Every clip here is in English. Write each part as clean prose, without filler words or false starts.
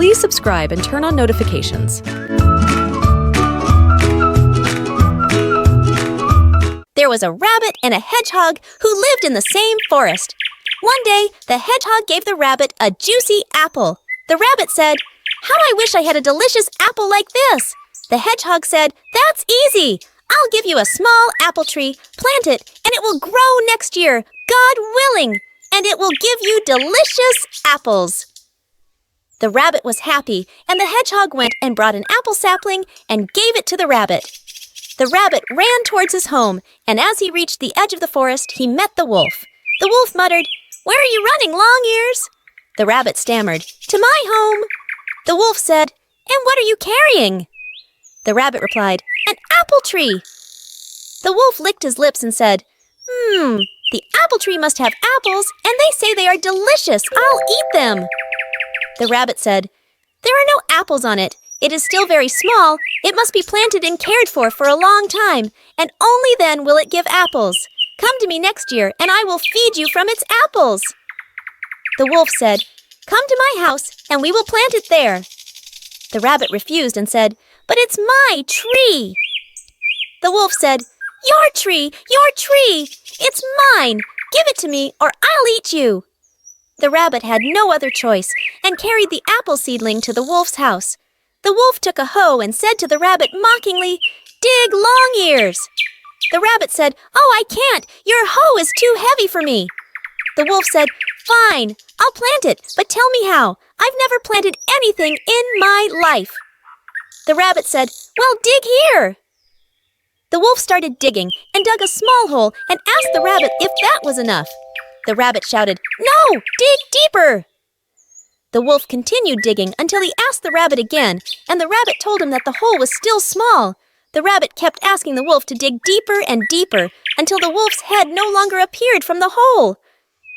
Please subscribe and turn on notifications. There was a rabbit and a hedgehog who lived in the same forest. One day, the hedgehog gave the rabbit a juicy apple. The rabbit said, "How I wish I had a delicious apple like this." The hedgehog said, "That's easy. I'll give you a small apple tree, plant it, and it will grow next year, God willing, and it will give you delicious apples." The rabbit was happy, and the hedgehog went and brought an apple sapling and gave it to the rabbit. The rabbit ran towards his home, and as he reached the edge of the forest, he met the wolf. The wolf muttered, "Where are you running, Long Ears?" The rabbit stammered, "To my home." The wolf said, "And what are you carrying?" The rabbit replied, "An apple tree." The wolf licked his lips and said, "The apple tree must have apples, and they say they are delicious. I'll eat them." The rabbit said, "There are no apples on it. It is still very small. It must be planted and cared for a long time, and only then will it give apples. Come to me next year, and I will feed you from its apples." The wolf said, "Come to my house, and we will plant it there." The rabbit refused and said, "But it's my tree." The wolf said, Your tree! It's mine! Give it to me, or I'll eat you." The rabbit had no other choice, and carried the apple seedling to the wolf's house. The wolf took a hoe and said to the rabbit mockingly, "Dig, Long Ears." The rabbit said, "Oh, I can't. Your hoe is too heavy for me." The wolf said, "Fine, I'll plant it, but tell me how. I've never planted anything in my life." The rabbit said, "Well, dig here." The wolf started digging and dug a small hole and asked the rabbit if that was enough. The rabbit shouted, "No, dig deeper." The wolf continued digging until he asked the rabbit again, and the rabbit told him that the hole was still small. The rabbit kept asking the wolf to dig deeper and deeper until the wolf's head no longer appeared from the hole.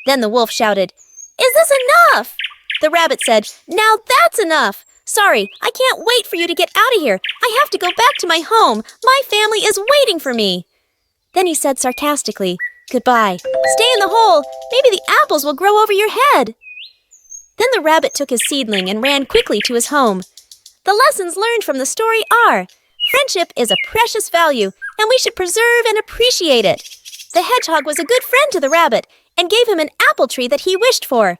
Then the wolf shouted, "Is this enough?" The rabbit said, "Now that's enough. Sorry, I can't wait for you to get out of here. I have to go back to my home. My family is waiting for me." Then he said sarcastically, "Goodbye. Stay in the hole. Maybe the apples will grow over your head." Then the rabbit took his seedling and ran quickly to his home. The lessons learned from the story are, friendship is a precious value, and we should preserve and appreciate it. The hedgehog was a good friend to the rabbit and gave him an apple tree that he wished for.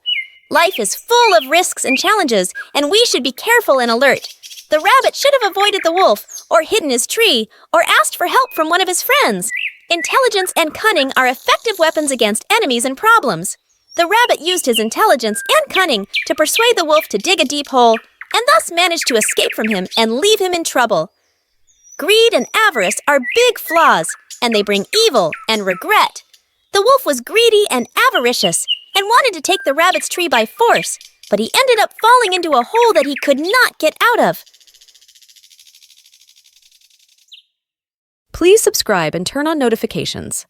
Life is full of risks and challenges, and we should be careful and alert. The rabbit should have avoided the wolf, or hidden his tree, or asked for help from one of his friends. Intelligence and cunning are effective weapons against enemies and problems. The rabbit used his intelligence and cunning to persuade the wolf to dig a deep hole, and thus managed to escape from him and leave him in trouble. Greed and avarice are big flaws, and they bring evil and regret. The wolf was greedy and avaricious, and wanted to take the rabbit's tree by force, but he ended up falling into a hole that he could not get out of. Please subscribe and turn on notifications.